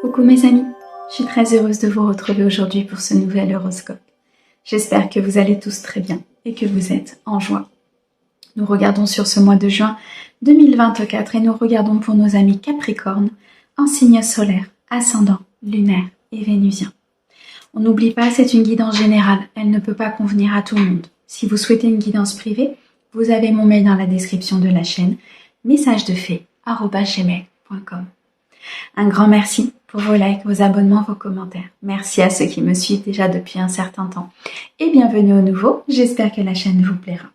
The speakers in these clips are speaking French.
Coucou mes amis, je suis très heureuse de vous retrouver aujourd'hui pour ce nouvel horoscope. J'espère que vous allez tous très bien et que vous êtes en joie. Nous regardons sur ce mois de juin 2024 et nous regardons pour nos amis Capricorne en signe solaire, ascendant, lunaire et vénusien. On n'oublie pas, c'est une guidance générale, elle ne peut pas convenir à tout le monde. Si vous souhaitez une guidance privée, vous avez mon mail dans la description de la chaîne, messagesdefée@gmail.com. Un grand merci pour vos likes, vos abonnements, vos commentaires. Merci à ceux qui me suivent déjà depuis un certain temps. Et bienvenue aux nouveaux, j'espère que la chaîne vous plaira.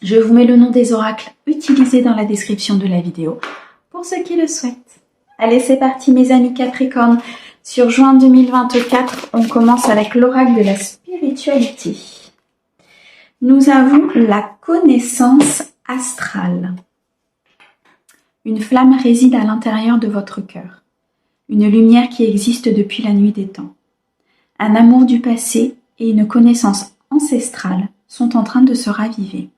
Je vous mets le nom des oracles utilisés dans la description de la vidéo pour ceux qui le souhaitent. Allez, c'est parti mes amis Capricorne. Sur juin 2024, on commence avec l'oracle de la spiritualité. Nous avons la connaissance astrale. Une flamme réside à l'intérieur de votre cœur. Une lumière qui existe depuis la nuit des temps. Un amour du passé et une connaissance ancestrale sont en train de se raviver.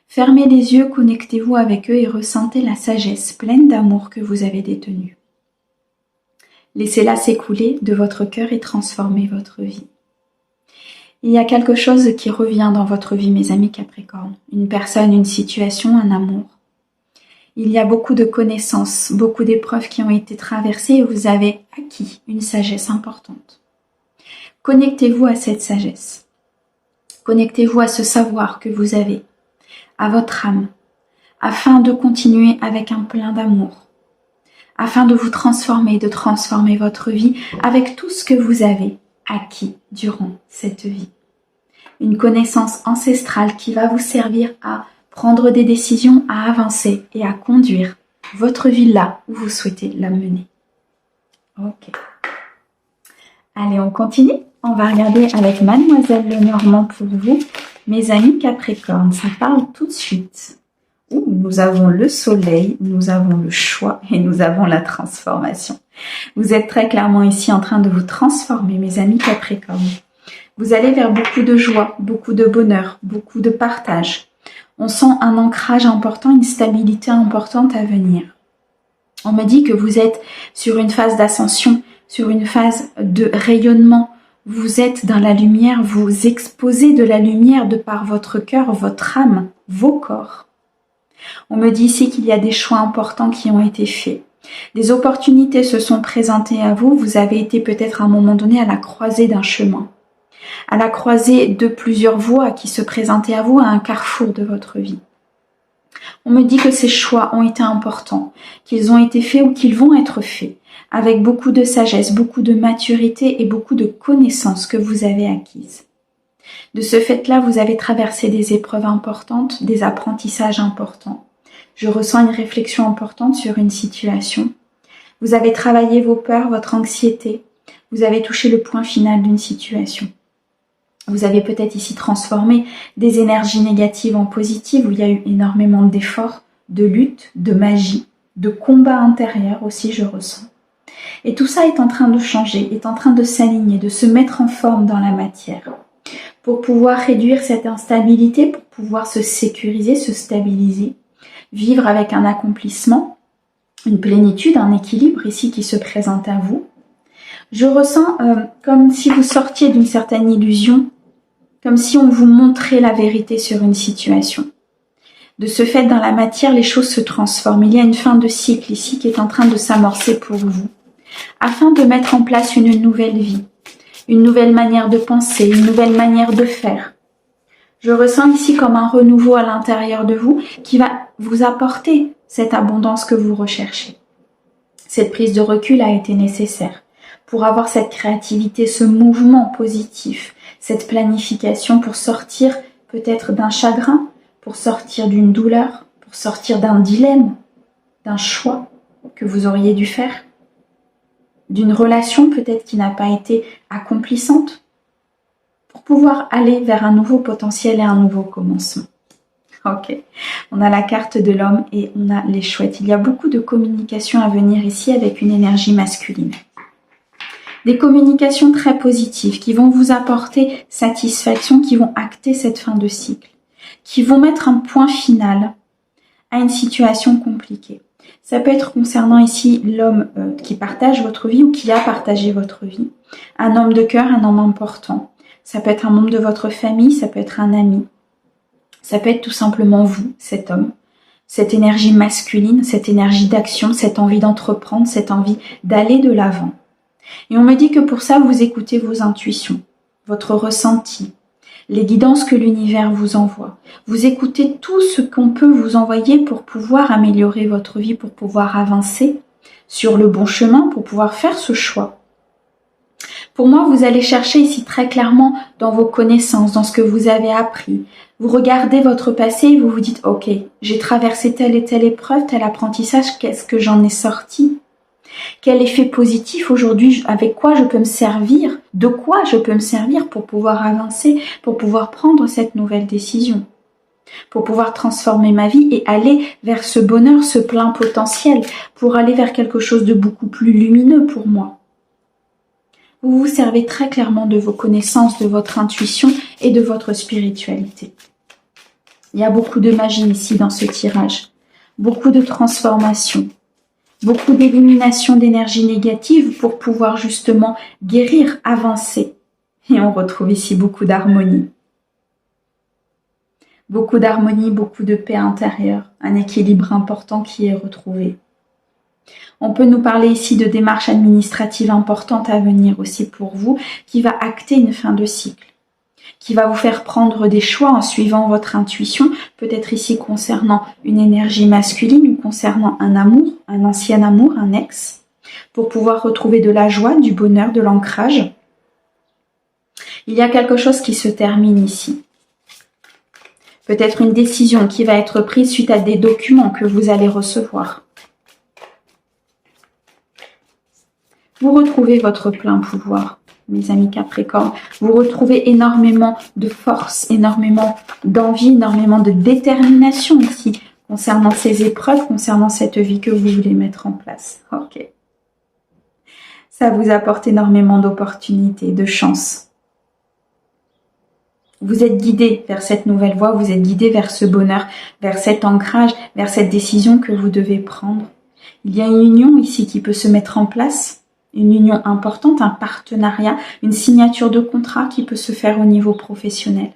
Fermez les yeux, connectez-vous avec eux et ressentez la sagesse pleine d'amour que vous avez détenue. Laissez-la s'écouler de votre cœur et transformer votre vie. Il y a quelque chose qui revient dans votre vie, mes amis Capricorne. Une personne, une situation, un amour. Il y a beaucoup de connaissances, beaucoup d'épreuves qui ont été traversées et vous avez acquis une sagesse importante. Connectez-vous à cette sagesse. Connectez-vous à ce savoir que vous avez, à votre âme, afin de continuer avec un plein d'amour, afin de vous transformer, de transformer votre vie avec tout ce que vous avez acquis durant cette vie. Une connaissance ancestrale qui va vous servir à prendre des décisions, à avancer et à conduire votre vie là où vous souhaitez la mener. Ok. Allez, on continue. On va regarder avec Mademoiselle Lenormand pour vous, mes amis Capricorne. Ça parle tout de suite. Nous avons le soleil, nous avons le choix et nous avons la transformation. Vous êtes très clairement ici en train de vous transformer, mes amis Capricorne. Vous allez vers beaucoup de joie, beaucoup de bonheur, beaucoup de partage. On sent un ancrage important, une stabilité importante à venir. On me dit que vous êtes sur une phase d'ascension, sur une phase de rayonnement. Vous êtes dans la lumière, vous exposez de la lumière de par votre cœur, votre âme, vos corps. On me dit ici qu'il y a des choix importants qui ont été faits. Des opportunités se sont présentées à vous. Vous avez été peut-être à un moment donné à la croisée d'un chemin, à la croisée de plusieurs voies qui se présentaient à vous à un carrefour de votre vie. On me dit que ces choix ont été importants, qu'ils ont été faits ou qu'ils vont être faits, avec beaucoup de sagesse, beaucoup de maturité et beaucoup de connaissances que vous avez acquises. De ce fait-là, vous avez traversé des épreuves importantes, des apprentissages importants. Je ressens une réflexion importante sur une situation. Vous avez travaillé vos peurs, votre anxiété. Vous avez touché le point final d'une situation. Vous avez peut-être ici transformé des énergies négatives en positives où il y a eu énormément d'efforts, de lutte, de magie, de combat intérieur aussi, je ressens. Et tout ça est en train de changer, est en train de s'aligner, de se mettre en forme dans la matière. Pour pouvoir réduire cette instabilité, pour pouvoir se sécuriser, se stabiliser, vivre avec un accomplissement, une plénitude, un équilibre ici qui se présente à vous. Je ressens comme si vous sortiez d'une certaine illusion, comme si on vous montrait la vérité sur une situation. De ce fait, dans la matière, les choses se transforment. Il y a une fin de cycle ici qui est en train de s'amorcer pour vous, afin de mettre en place une nouvelle vie, une nouvelle manière de penser, une nouvelle manière de faire. Je ressens ici comme un renouveau à l'intérieur de vous qui va vous apporter cette abondance que vous recherchez. Cette prise de recul a été nécessaire pour avoir cette créativité, ce mouvement positif, cette planification pour sortir peut-être d'un chagrin, pour sortir d'une douleur, pour sortir d'un dilemme, d'un choix que vous auriez dû faire, d'une relation peut-être qui n'a pas été accomplissante, pour pouvoir aller vers un nouveau potentiel et un nouveau commencement. Ok, on a la carte de l'homme et on a les chouettes. Il y a beaucoup de communication à venir ici avec une énergie masculine. Des communications très positives qui vont vous apporter satisfaction, qui vont acter cette fin de cycle, qui vont mettre un point final à une situation compliquée. Ça peut être concernant ici l'homme qui partage votre vie ou qui a partagé votre vie. Un homme de cœur, un homme important. Ça peut être un membre de votre famille, ça peut être un ami. Ça peut être tout simplement vous, cet homme. Cette énergie masculine, cette énergie d'action, cette envie d'entreprendre, cette envie d'aller de l'avant. Et on me dit que pour ça, vous écoutez vos intuitions, votre ressenti, les guidances que l'univers vous envoie. Vous écoutez tout ce qu'on peut vous envoyer pour pouvoir améliorer votre vie, pour pouvoir avancer sur le bon chemin, pour pouvoir faire ce choix. Pour moi, vous allez chercher ici très clairement dans vos connaissances, dans ce que vous avez appris. Vous regardez votre passé et vous vous dites « Ok, j'ai traversé telle et telle épreuve, tel apprentissage, qu'est-ce que j'en ai sorti ? Quel effet positif aujourd'hui, avec quoi je peux me servir, de quoi je peux me servir pour pouvoir avancer, pour pouvoir prendre cette nouvelle décision, pour pouvoir transformer ma vie et aller vers ce bonheur, ce plein potentiel, pour aller vers quelque chose de beaucoup plus lumineux pour moi. » Vous vous servez très clairement de vos connaissances, de votre intuition et de votre spiritualité. Il y a beaucoup de magie ici dans ce tirage, beaucoup de transformation, beaucoup d'élimination d'énergie négative pour pouvoir justement guérir, avancer. Et on retrouve ici beaucoup d'harmonie. Beaucoup d'harmonie, beaucoup de paix intérieure, un équilibre important qui est retrouvé. On peut nous parler ici de démarches administratives importantes à venir aussi pour vous, qui va acter une fin de cycle, qui va vous faire prendre des choix en suivant votre intuition, peut-être ici concernant une énergie masculine ou concernant un amour, un ancien amour, un ex, pour pouvoir retrouver de la joie, du bonheur, de l'ancrage. Il y a quelque chose qui se termine ici. Peut-être une décision qui va être prise suite à des documents que vous allez recevoir. Vous retrouvez votre plein pouvoir, mes amis Capricorne. Vous retrouvez énormément de force, énormément d'envie, énormément de détermination ici, concernant ces épreuves, concernant cette vie que vous voulez mettre en place. Ok. Ça vous apporte énormément d'opportunités, de chances. Vous êtes guidé vers cette nouvelle voie, vous êtes guidé vers ce bonheur, vers cet ancrage, vers cette décision que vous devez prendre. Il y a une union ici qui peut se mettre en place. Une union importante, un partenariat, une signature de contrat qui peut se faire au niveau professionnel.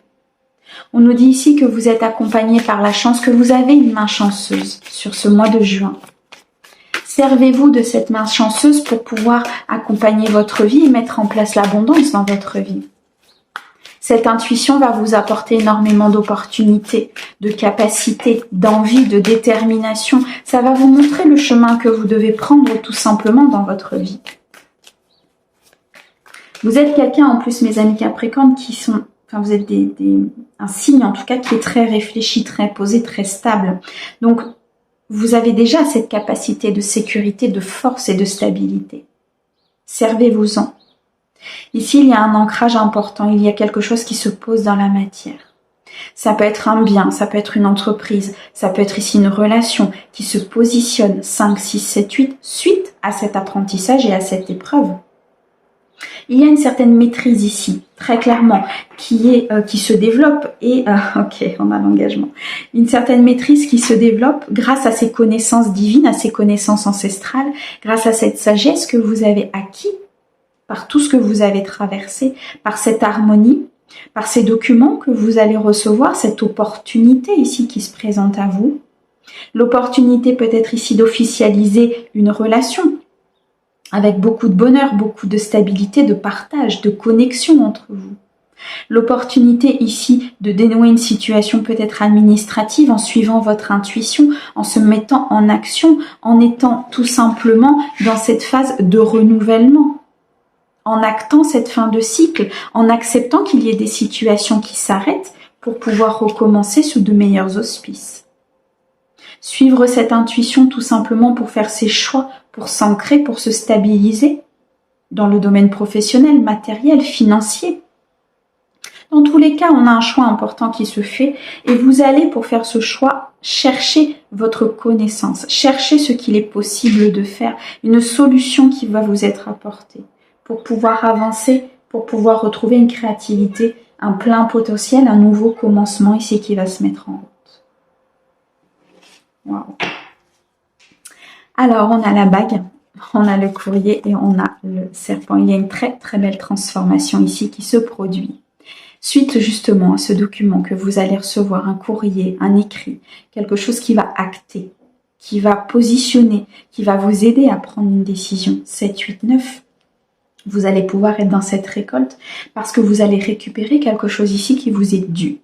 On nous dit ici que vous êtes accompagné par la chance, que vous avez une main chanceuse sur ce mois de juin. Servez-vous de cette main chanceuse pour pouvoir accompagner votre vie et mettre en place l'abondance dans votre vie. Cette intuition va vous apporter énormément d'opportunités, de capacités, d'envie, de détermination. Ça va vous montrer le chemin que vous devez prendre tout simplement dans votre vie. Vous êtes quelqu'un en plus, mes amis Capricorne, qui sont, enfin vous êtes un signe en tout cas qui est très réfléchi, très posé, très stable. Donc vous avez déjà cette capacité de sécurité, de force et de stabilité. Servez-vous-en. Ici, il y a un ancrage important, il y a quelque chose qui se pose dans la matière. Ça peut être un bien, ça peut être une entreprise, ça peut être ici une relation qui se positionne 5, 6, 7, 8 suite à cet apprentissage et à cette épreuve. Il y a une certaine maîtrise ici, très clairement, qui se développe et, ok, on a l'engagement, une certaine maîtrise qui se développe grâce à ces connaissances divines, à ces connaissances ancestrales, grâce à cette sagesse que vous avez acquis par tout ce que vous avez traversé, par cette harmonie, par ces documents que vous allez recevoir, cette opportunité ici qui se présente à vous. L'opportunité peut être ici d'officialiser une relation avec beaucoup de bonheur, beaucoup de stabilité, de partage, de connexion entre vous. L'opportunité ici de dénouer une situation peut-être administrative en suivant votre intuition, en se mettant en action, en étant tout simplement dans cette phase de renouvellement. En actant cette fin de cycle, en acceptant qu'il y ait des situations qui s'arrêtent pour pouvoir recommencer sous de meilleurs auspices. Suivre cette intuition tout simplement pour faire ses choix, pour s'ancrer, pour se stabiliser dans le domaine professionnel, matériel, financier. Dans tous les cas, on a un choix important qui se fait et vous allez pour faire ce choix chercher votre connaissance, chercher ce qu'il est possible de faire, une solution qui va vous être apportée. Pour pouvoir avancer, pour pouvoir retrouver une créativité, un plein potentiel, un nouveau commencement ici qui va se mettre en route. Waouh. Alors, on a la bague, on a le courrier et on a le serpent. Il y a une très très belle transformation ici qui se produit. Suite justement à ce document que vous allez recevoir, un courrier, un écrit, quelque chose qui va acter, qui va positionner, qui va vous aider à prendre une décision. 7, 8, 9. Vous allez pouvoir être dans cette récolte parce que vous allez récupérer quelque chose ici qui vous est dû.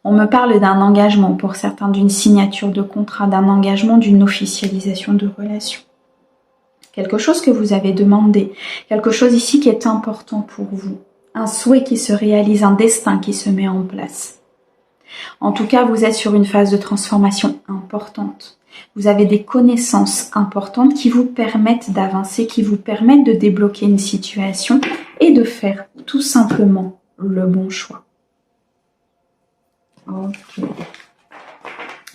On me parle d'un engagement, pour certains d'une signature de contrat, d'un engagement, d'une officialisation de relation. Quelque chose que vous avez demandé, quelque chose ici qui est important pour vous. Un souhait qui se réalise, un destin qui se met en place. En tout cas, vous êtes sur une phase de transformation importante. Vous avez des connaissances importantes qui vous permettent d'avancer, qui vous permettent de débloquer une situation et de faire tout simplement le bon choix. Ok.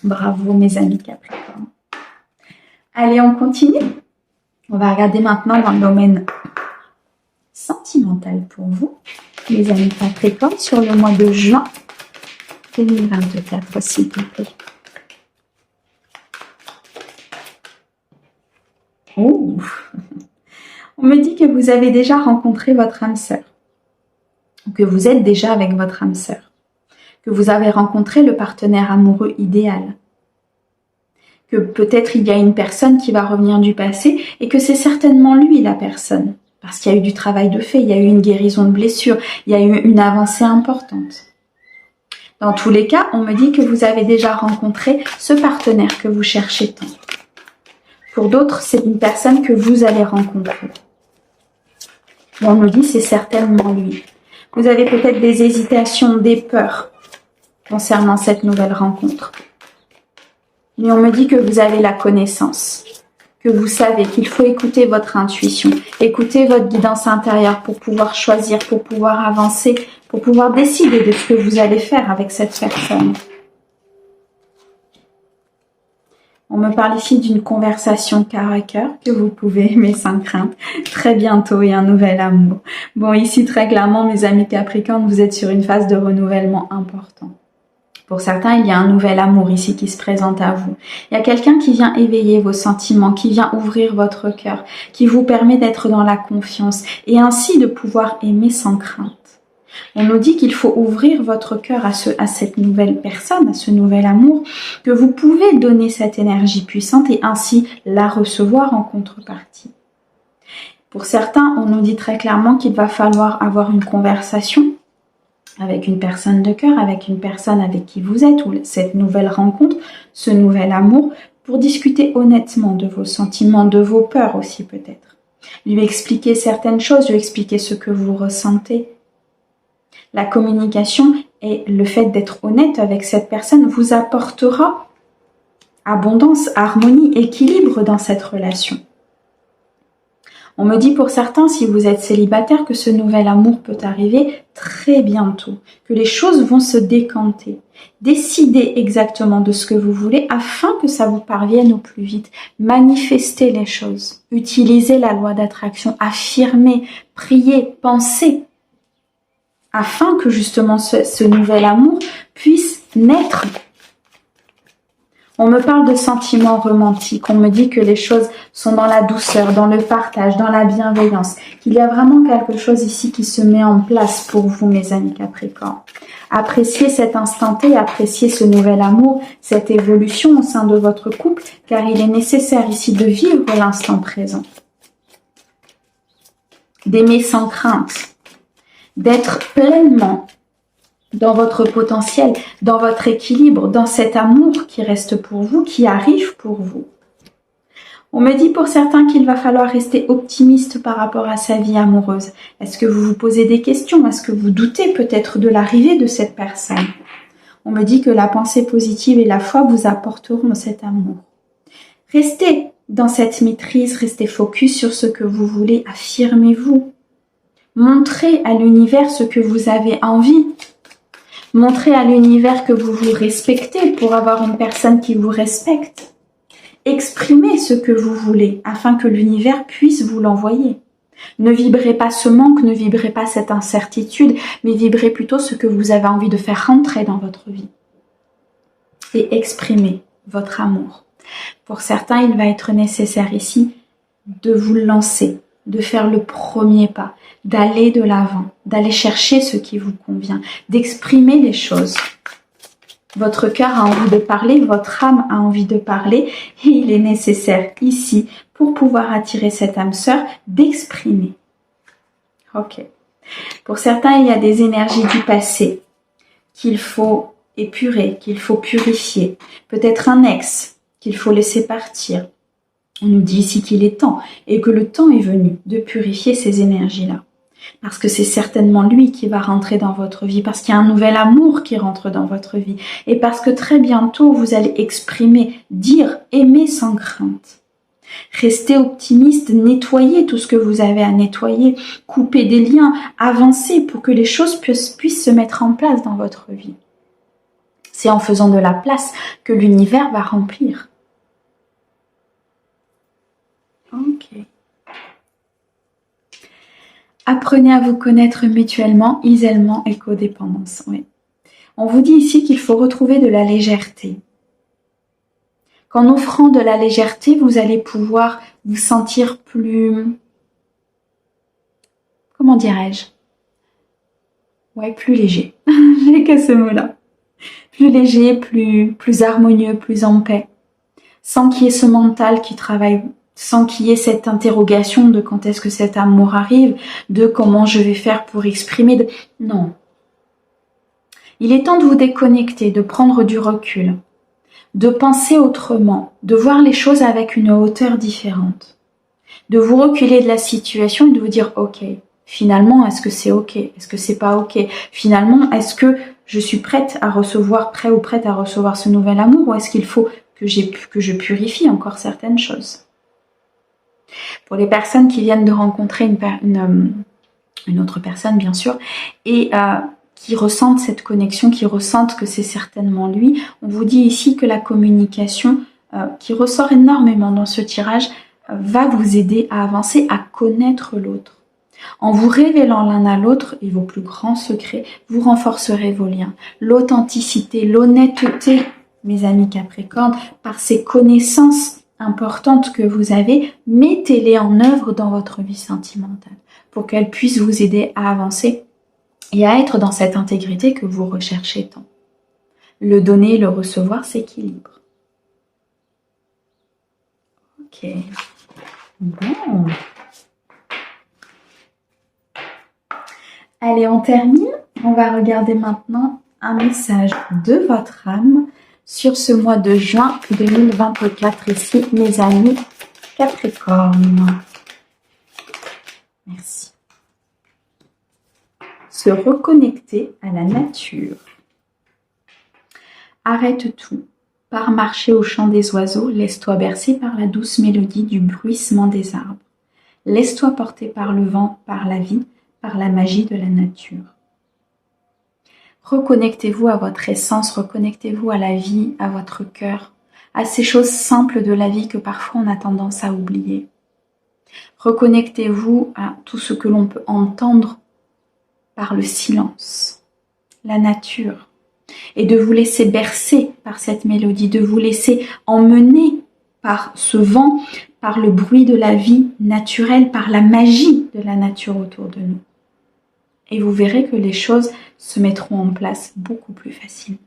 Bravo mes amis Capricorne. Allez, on continue. On va regarder maintenant dans le domaine sentimental pour vous, les amis Capricorne, sur le mois de juin 2024, s'il vous plaît. Oh. On me dit que vous avez déjà rencontré votre âme sœur, que vous êtes déjà avec votre âme sœur, que vous avez rencontré le partenaire amoureux idéal, que peut-être il y a une personne qui va revenir du passé et que c'est certainement lui la personne. Parce qu'il y a eu du travail de fait, il y a eu une guérison de blessure, il y a eu une avancée importante. Dans tous les cas, on me dit que vous avez déjà rencontré ce partenaire que vous cherchez tant. Pour d'autres, c'est une personne que vous allez rencontrer. Et on me dit c'est certainement lui. Vous avez peut-être des hésitations, des peurs concernant cette nouvelle rencontre. Mais on me dit que vous avez la connaissance, que vous savez qu'il faut écouter votre intuition, écouter votre guidance intérieure pour pouvoir choisir, pour pouvoir avancer, pour pouvoir décider de ce que vous allez faire avec cette personne. On me parle ici d'une conversation cœur à cœur que vous pouvez aimer sans crainte très bientôt et un nouvel amour. Bon, ici très clairement, mes amis Capricorne, vous êtes sur une phase de renouvellement important. Pour certains, il y a un nouvel amour ici qui se présente à vous. Il y a quelqu'un qui vient éveiller vos sentiments, qui vient ouvrir votre cœur, qui vous permet d'être dans la confiance et ainsi de pouvoir aimer sans crainte. On nous dit qu'il faut ouvrir votre cœur à cette nouvelle personne, à ce nouvel amour, que vous pouvez donner cette énergie puissante et ainsi la recevoir en contrepartie. Pour certains, on nous dit très clairement qu'il va falloir avoir une conversation avec une personne de cœur, avec une personne avec qui vous êtes, ou cette nouvelle rencontre, ce nouvel amour, pour discuter honnêtement de vos sentiments, de vos peurs aussi peut-être. Lui expliquer certaines choses, lui expliquer ce que vous ressentez. La communication et le fait d'être honnête avec cette personne vous apportera abondance, harmonie, équilibre dans cette relation. On me dit pour certains, si vous êtes célibataire, que ce nouvel amour peut arriver très bientôt, que les choses vont se décanter. Décidez exactement de ce que vous voulez afin que ça vous parvienne au plus vite. Manifestez les choses. Utilisez la loi d'attraction. Affirmez, priez, pensez. Afin que justement ce nouvel amour puisse naître. On me parle de sentiments romantiques, on me dit que les choses sont dans la douceur, dans le partage, dans la bienveillance, qu'il y a vraiment quelque chose ici qui se met en place pour vous, mes amis Capricorne. Appréciez cet instant T, appréciez ce nouvel amour, cette évolution au sein de votre couple, car il est nécessaire ici de vivre l'instant présent. D'aimer sans crainte, d'être pleinement dans votre potentiel, dans votre équilibre, dans cet amour qui reste pour vous, qui arrive pour vous. On me dit pour certains qu'il va falloir rester optimiste par rapport à sa vie amoureuse. Est-ce que vous vous posez des questions? Est-ce que vous doutez peut-être de l'arrivée de cette personne? On me dit que la pensée positive et la foi vous apporteront cet amour. Restez dans cette maîtrise, restez focus sur ce que vous voulez, affirmez-vous. Montrez à l'univers ce que vous avez envie. Montrez à l'univers que vous vous respectez pour avoir une personne qui vous respecte. Exprimez ce que vous voulez afin que l'univers puisse vous l'envoyer. Ne vibrez pas ce manque, ne vibrez pas cette incertitude, mais vibrez plutôt ce que vous avez envie de faire rentrer dans votre vie. Et exprimez votre amour. Pour certains, il va être nécessaire ici de vous lancer, de faire le premier pas, d'aller de l'avant, d'aller chercher ce qui vous convient, d'exprimer les choses. Votre cœur a envie de parler, votre âme a envie de parler et il est nécessaire ici, pour pouvoir attirer cette âme sœur, d'exprimer. Ok. Pour certains, il y a des énergies du passé qu'il faut épurer, qu'il faut purifier. Peut-être un ex qu'il faut laisser partir. On nous dit ici qu'il est temps et que le temps est venu de purifier ces énergies-là. Parce que c'est certainement lui qui va rentrer dans votre vie, parce qu'il y a un nouvel amour qui rentre dans votre vie et parce que très bientôt vous allez exprimer, dire, aimer sans crainte. Restez optimiste, nettoyez tout ce que vous avez à nettoyer, coupez des liens, avancez pour que les choses puissent se mettre en place dans votre vie. C'est en faisant de la place que l'univers va remplir. Ok. Apprenez à vous connaître mutuellement, isolement et codépendance. Oui. On vous dit ici qu'il faut retrouver de la légèreté. Qu'en offrant de la légèreté, vous allez pouvoir vous sentir plus... Comment dirais-je? Ouais, plus léger. J'ai que ce mot-là. Plus léger, plus harmonieux, plus en paix. Sans qu'il y ait ce mental qui travaille, sans qu'il y ait cette interrogation de quand est-ce que cet amour arrive, de comment je vais faire pour exprimer. Non. Il est temps de vous déconnecter, de prendre du recul, de penser autrement, de voir les choses avec une hauteur différente, de vous reculer de la situation et de vous dire ok, finalement est-ce que c'est ok, est-ce que c'est pas ok, finalement est-ce que je suis prêt ou prête à recevoir ce nouvel amour ou est-ce qu'il faut que je purifie encore certaines choses. Pour les personnes qui viennent de rencontrer une autre personne bien sûr et qui ressentent cette connexion, qui ressentent que c'est certainement lui. On vous dit ici que la communication qui ressort énormément dans ce tirage va vous aider à avancer, à connaître l'autre. En vous révélant l'un à l'autre et vos plus grands secrets, vous renforcerez vos liens. L'authenticité, l'honnêteté, mes amis Capricorne, par ces connaissances importantes que vous avez, mettez-les en œuvre dans votre vie sentimentale pour qu'elles puissent vous aider à avancer et à être dans cette intégrité que vous recherchez tant. Le donner et le recevoir s'équilibre. Ok. Bon. Allez, on termine. On va regarder maintenant un message de votre âme sur ce mois de juin 2024 ici, mes amis Capricorne. Merci. Se reconnecter à la nature. Arrête tout. Pars marcher au chant des oiseaux, laisse-toi bercer par la douce mélodie du bruissement des arbres. Laisse-toi porter par le vent, par la vie, par la magie de la nature. Reconnectez-vous à votre essence, reconnectez-vous à la vie, à votre cœur, à ces choses simples de la vie que parfois on a tendance à oublier. Reconnectez-vous à tout ce que l'on peut entendre par le silence, la nature, et de vous laisser bercer par cette mélodie, de vous laisser emmener par ce vent, par le bruit de la vie naturelle, par la magie de la nature autour de nous. Et vous verrez que les choses se mettront en place beaucoup plus facilement.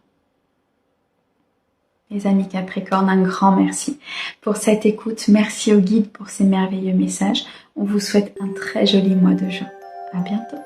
Les amis Capricorne, un grand merci pour cette écoute. Merci au guide pour ces merveilleux messages. On vous souhaite un très joli mois de juin. À bientôt.